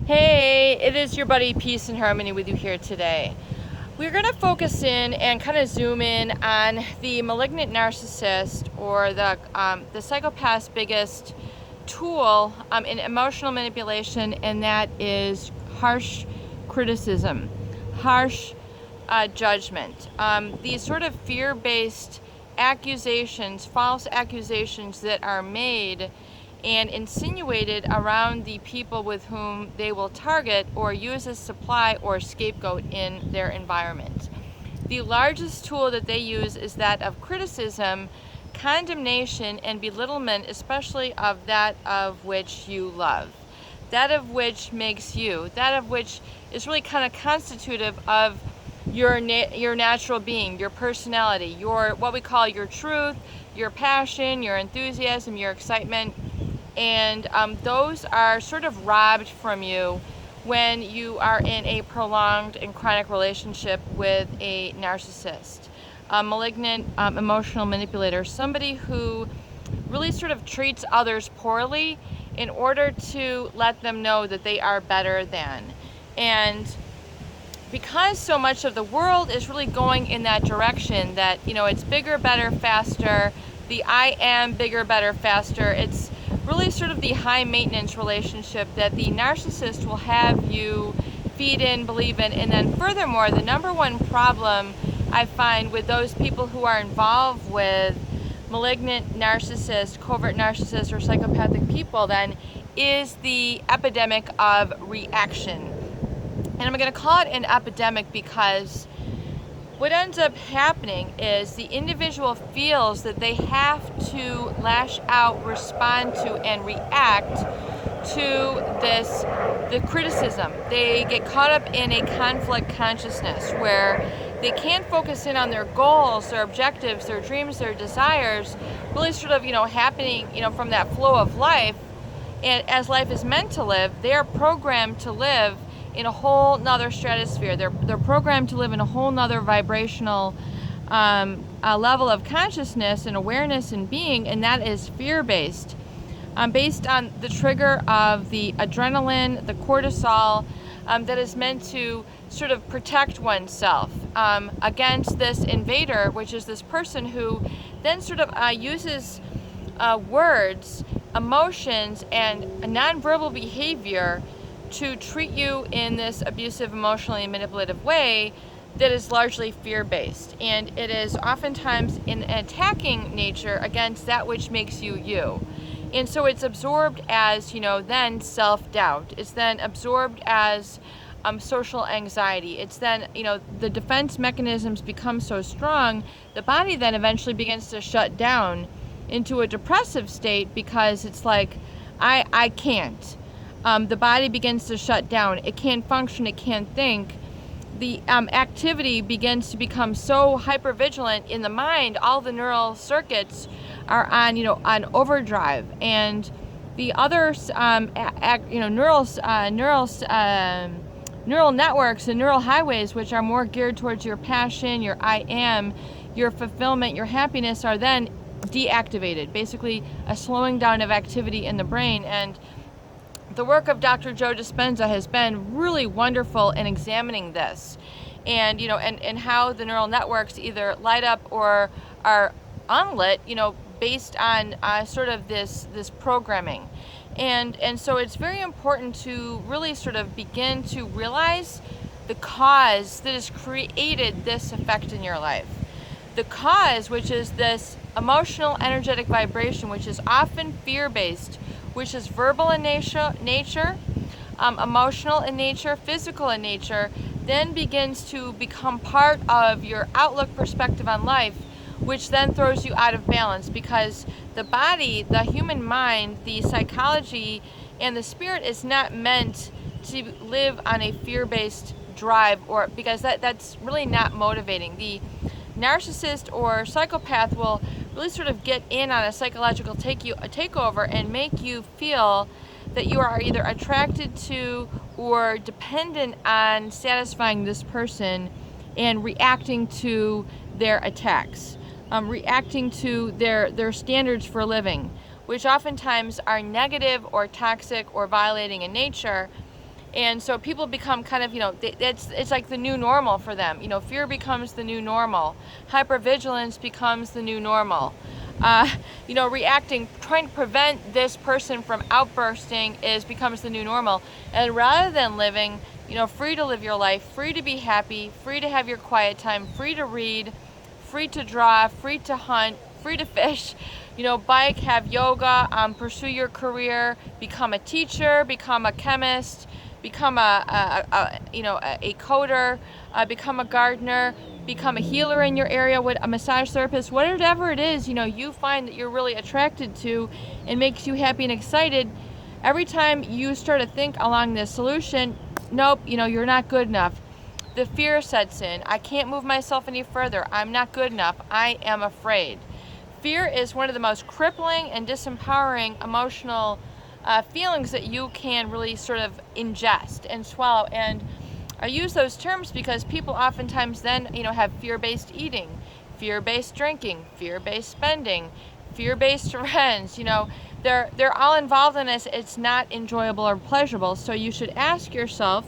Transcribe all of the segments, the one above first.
Hey, it is your buddy Peace and Harmony with you here today. We're going to focus in and kind of zoom in on the malignant narcissist, or the psychopath's biggest tool in emotional manipulation, and that is harsh criticism, harsh judgment. These sort of fear-based accusations, false accusations that are made and insinuated around the people with whom they will target or use as supply or scapegoat in their environment. The largest tool that they use is that of criticism, condemnation, and belittlement, especially of that of which you love, that of which makes you, that of which is really kind of constitutive of your natural being, your personality, your what we call your truth, your passion, your enthusiasm, your excitement. And those are sort of robbed from you when you are in a prolonged and chronic relationship with a narcissist, a malignant emotional manipulator, somebody who really sort of treats others poorly in order to let them know that they are better than. And because so much of the world is really going in that direction, that, it's bigger, better, faster, the I am bigger, better, faster, it's really sort of the high maintenance relationship that the narcissist will have you feed in, believe in. And then furthermore, the number one problem I find with those people who are involved with malignant narcissists, covert narcissists, or psychopathic people then is the epidemic of reaction. And I'm going to call it an epidemic because what ends up happening is the individual feels that they have to lash out, respond to, and react to the criticism. They get caught up in a conflict consciousness where they can't focus in on their goals, their objectives, their dreams, their desires, really sort of, happening, from that flow of life. And as life is meant to live, they are programmed to live in a whole nother stratosphere. They're programmed to live in a whole nother vibrational level of consciousness and awareness and being, and that is fear-based, based on the trigger of the adrenaline, the cortisol, that is meant to sort of protect oneself against this invader, which is this person who then sort of uses words, emotions, and nonverbal behavior to treat you in this abusive, emotionally manipulative way that is largely fear-based. And it is oftentimes in an attacking nature against that which makes you you. And so it's absorbed as, then self-doubt. It's then absorbed as social anxiety. It's then, the defense mechanisms become so strong, the body then eventually begins to shut down into a depressive state because it's like, I can't. The body begins to shut down. It can't function. It can't think. The activity begins to become so hypervigilant in the mind. All the neural circuits are on overdrive, and the other neural networks and neural highways, which are more geared towards your passion, your I am, your fulfillment, your happiness, are then deactivated. Basically, a slowing down of activity in the brain. And the work of Dr. Joe Dispenza has been really wonderful in examining this, and and how the neural networks either light up or are unlit, based on sort of this programming, and so it's very important to really sort of begin to realize the cause that has created this effect in your life. The cause, which is this emotional, energetic vibration, which is often fear-based, which is verbal in nature, emotional in nature, physical in nature, then begins to become part of your outlook, perspective on life, which then throws you out of balance, because the body, the human mind, the psychology, and the spirit is not meant to live on a fear-based drive, or because that's really not motivating. The narcissist or psychopath will really sort of get in on a psychological takeover and make you feel that you are either attracted to or dependent on satisfying this person and reacting to their attacks, reacting to their standards for living, which oftentimes are negative or toxic or violating in nature. And so people become kind of, it's like the new normal for them. Fear becomes the new normal. Hypervigilance becomes the new normal. Reacting, trying to prevent this person from outbursting becomes the new normal. And rather than living, free to live your life, free to be happy, free to have your quiet time, free to read, free to draw, free to hunt, free to fish, bike, have yoga, pursue your career, become a teacher, become a chemist, become a coder, become a gardener, become a healer in your area, with a massage therapist, whatever it is, you find that you're really attracted to and makes you happy and excited. Every time you start to think along this solution, nope, you're not good enough. The fear sets in. I can't move myself any further. I'm not good enough. I am afraid. Fear is one of the most crippling and disempowering emotional feelings that you can really sort of ingest and swallow. And I use those terms because people oftentimes then, have fear-based eating, fear-based drinking, fear-based spending, fear-based friends. They're all involved in this. It's not enjoyable or pleasurable. So you should ask yourself,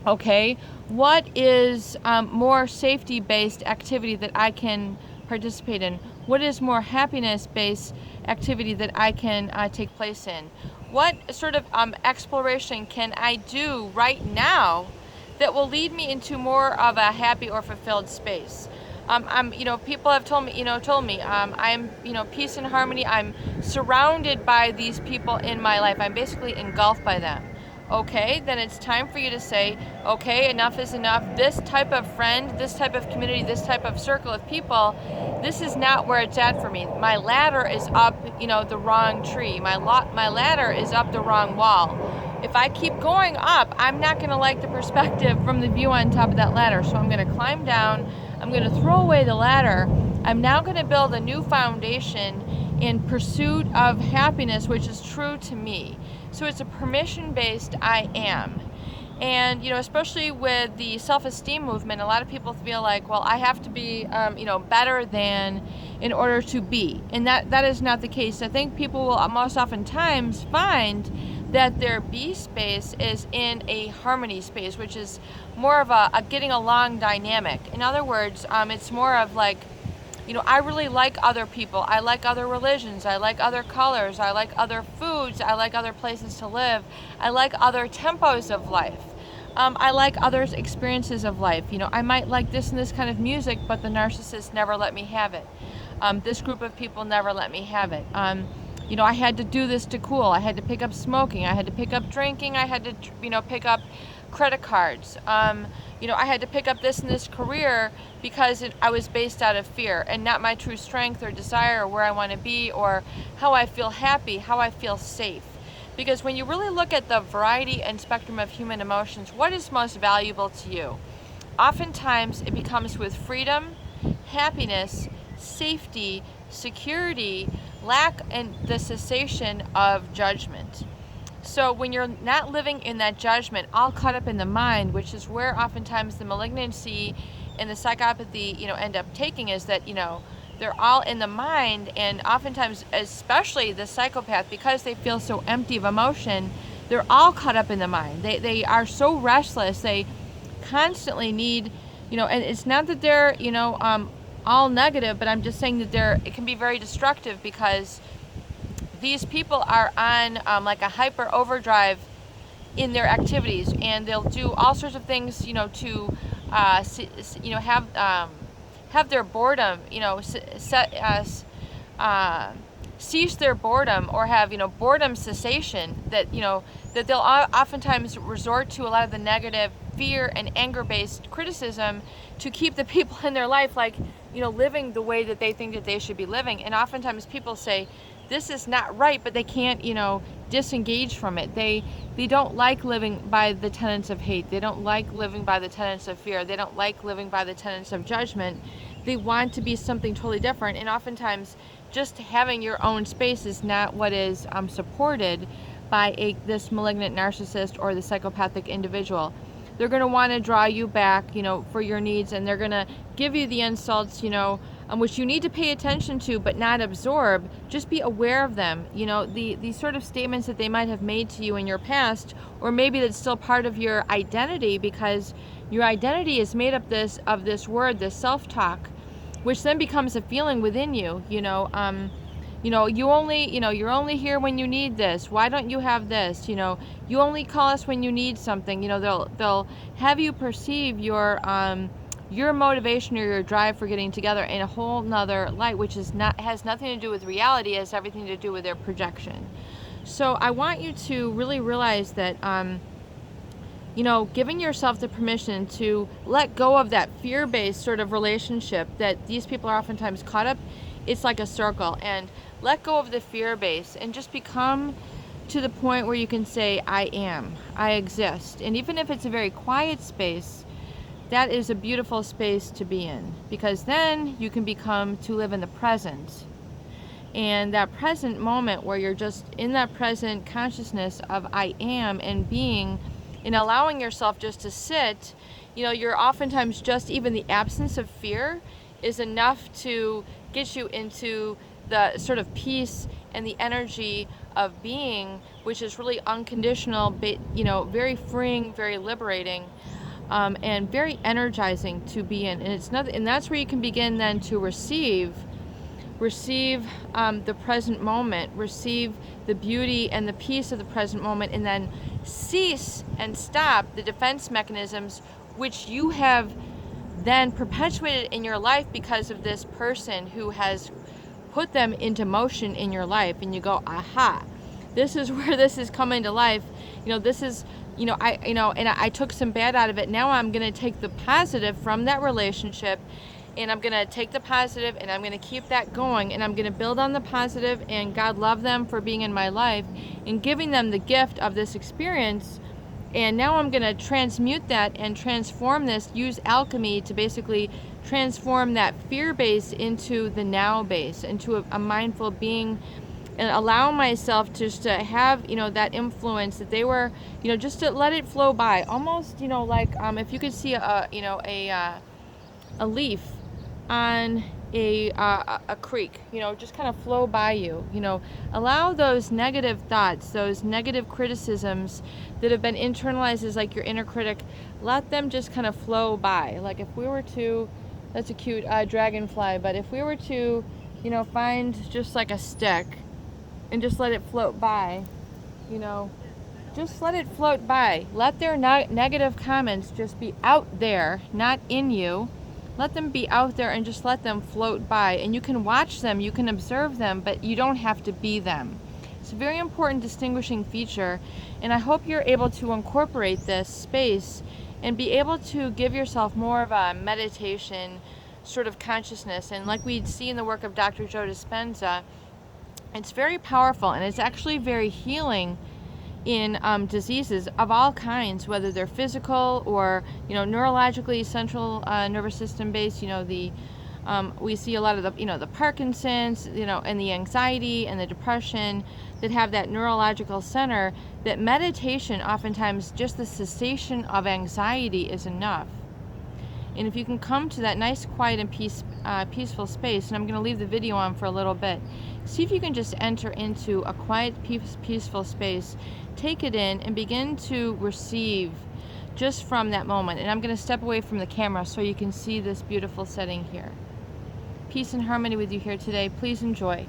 okay, what is more safety-based activity that I can participate in? What is more happiness-based activity that I can take place in? What sort of exploration can I do right now that will lead me into more of a happy or fulfilled space? People have told me, I'm, peace and harmony. I'm surrounded by these people in my life. I'm basically engulfed by them. Okay, then it's time for you to say, okay, enough is enough. This type of friend, this type of community, this type of circle of people, this is not where it's at for me. My ladder is up, the wrong tree. My ladder is up the wrong wall. If I keep going up, I'm not going to like the perspective from the view on top of that ladder. So I'm going to climb down. I'm going to throw away the ladder. I'm now going to build a new foundation in pursuit of happiness, which is true to me. So it's a permission-based I am. And, especially with the self-esteem movement, a lot of people feel like, well, I have to be, better than in order to be. And that is not the case. I think people will most oftentimes find that their be space is in a harmony space, which is more of a getting along dynamic. In other words, it's more of like, I really like other people. I like other religions. I like other colors. I like other foods. I like other places to live. I like other tempos of life. I like others' experiences of life. I might like this and this kind of music, but the narcissist never let me have it. This group of people never let me have it. I had to do this to cool. I had to pick up smoking. I had to pick up drinking. I had to, pick up credit cards. I had to pick up this and this career because I was based out of fear and not my true strength or desire or where I want to be or how I feel happy, how I feel safe. Because when you really look at the variety and spectrum of human emotions, what is most valuable to you? Oftentimes it becomes with freedom, happiness, safety, security, lack and the cessation of judgment. So when you're not living in that judgment, all caught up in the mind, which is where oftentimes the malignancy and the psychopathy, end up taking, is that, they're all in the mind, and oftentimes, especially the psychopath, because they feel so empty of emotion, they're all caught up in the mind. They are so restless. They constantly need, and it's not that they're, all negative, but I'm just saying that it can be very destructive because these people are on like a hyper overdrive in their activities, and they'll do all sorts of things, to, have their boredom, cease their boredom, or have, boredom cessation, that, that they'll oftentimes resort to a lot of the negative fear and anger-based criticism to keep the people in their life, like, living the way that they think that they should be living. And oftentimes people say, this is not right, but they can't, disengage from it. They don't like living by the tenets of hate. They don't like living by the tenets of fear. They don't like living by the tenets of judgment. They want to be something totally different. And oftentimes, just having your own space is not what is supported by this malignant narcissist or the psychopathic individual. They're going to want to draw you back, for your needs, and they're going to give you the insults, which you need to pay attention to but not absorb. Just be aware of them. The sort of statements that they might have made to you in your past, or maybe that's still part of your identity, because your identity is made up of this word, this self-talk, which then becomes a feeling within you. You're only here when you need this. Why don't you have this? You only call us when you need something. They'll have you perceive your motivation or your drive for getting together in a whole nother light, which has nothing to do with reality. It has everything to do with their projection. So I want you to really realize that giving yourself the permission to let go of that fear-based sort of relationship that these people are oftentimes caught up. It's like a circle, and let go of the fear base and just become to the point where you can say, I am, I exist. And even if it's a very quiet space, that is a beautiful space to be in, because then you can become to live in the present. And that present moment where you're just in that present consciousness of I am and being, and allowing yourself just to sit, you're oftentimes just even the absence of fear is enough to get you into the sort of peace and the energy of being, which is really unconditional, very freeing, very liberating, and very energizing to be in. And that's where you can begin then to receive the present moment, receive the beauty and the peace of the present moment, and then cease and stop the defense mechanisms which you have then perpetuated in your life because of this person who has put them into motion in your life. And you go, aha, this is where this is coming to life. This is, I took some bad out of it. Now I'm going to take the positive from that relationship, and I'm going to take the positive and I'm going to keep that going, and I'm going to build on the positive, and God love them for being in my life and giving them the gift of this experience. And now I'm going to transmute that and transform this, use alchemy to basically transform that fear base into the now base, into a mindful being, and allow myself just to have, that influence that they were, just to let it flow by. Almost, like if you could see a leaf on a creek, just kind of flow by you. Allow those negative thoughts, those negative criticisms that have been internalized as like your inner critic, let them just kind of flow by. Like if we were to, that's a cute dragonfly, but if we were to, find just like a stick and just let it float by, just let it float by. Let their negative comments just be out there, not in you. Let them be out there and just let them float by. And you can watch them, you can observe them, but you don't have to be them. It's a very important distinguishing feature, and I hope you're able to incorporate this space and be able to give yourself more of a meditation sort of consciousness. And like we see in the work of Dr. Joe Dispenza, it's very powerful, and it's actually very healing in diseases of all kinds, whether they're physical or neurologically, central nervous system based. We see a lot of the Parkinson's, and the anxiety and the depression that have that neurological center. That meditation, oftentimes, just the cessation of anxiety is enough. And if you can come to that nice, quiet, and peaceful space, and I'm going to leave the video on for a little bit, see if you can just enter into a quiet, peaceful space, take it in, and begin to receive just from that moment. And I'm going to step away from the camera so you can see this beautiful setting here. Peace and harmony with you here today. Please enjoy.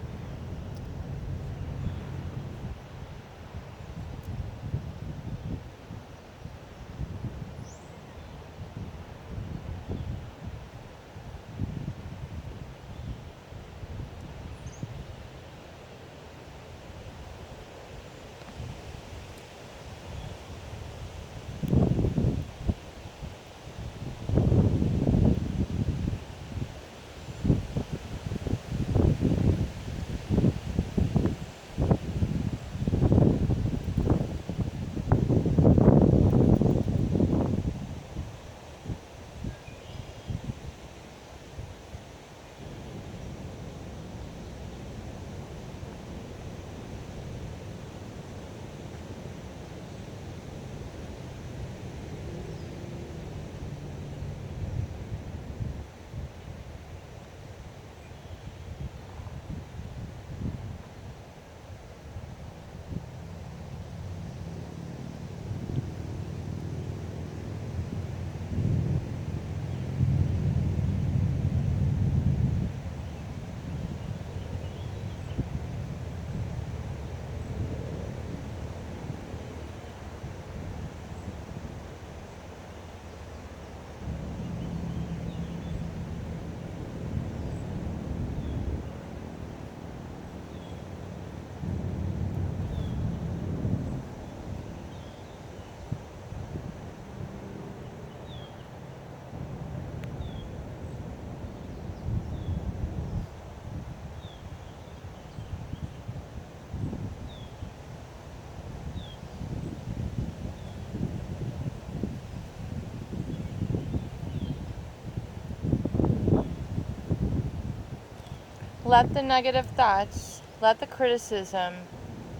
Let the negative thoughts, let the criticism,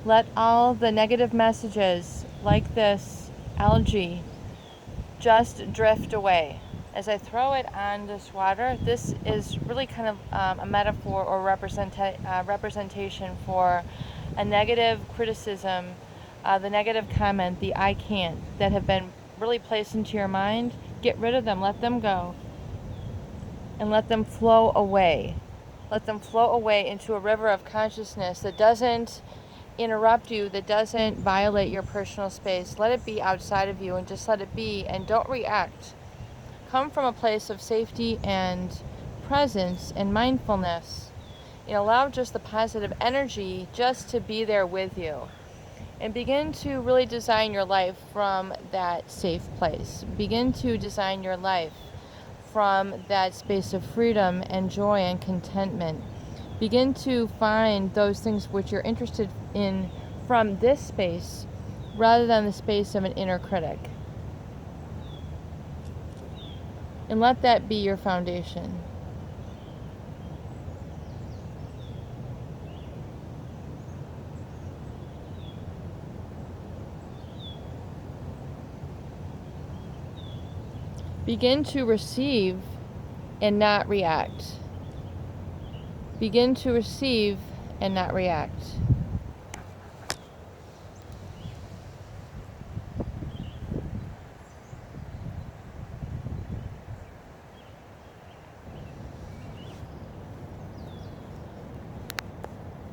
let all the negative messages like this algae just drift away. As I throw it on this water, this is really kind of a metaphor or representation for a negative criticism, the negative comment, the I can't, that have been really placed into your mind. Get rid of them, let them go, and let them flow away. Let them flow away into a river of consciousness that doesn't interrupt you, that doesn't violate your personal space. Let it be outside of you and just let it be, and don't react. Come from a place of safety and presence and mindfulness, and allow just the positive energy just to be there with you. And begin to really design your life from that safe place. Begin to design your life from that space of freedom and joy and contentment. Begin to find those things which you're interested in from this space rather than the space of an inner critic. And let that be your foundation. Begin to receive and not react. Begin to receive and not react.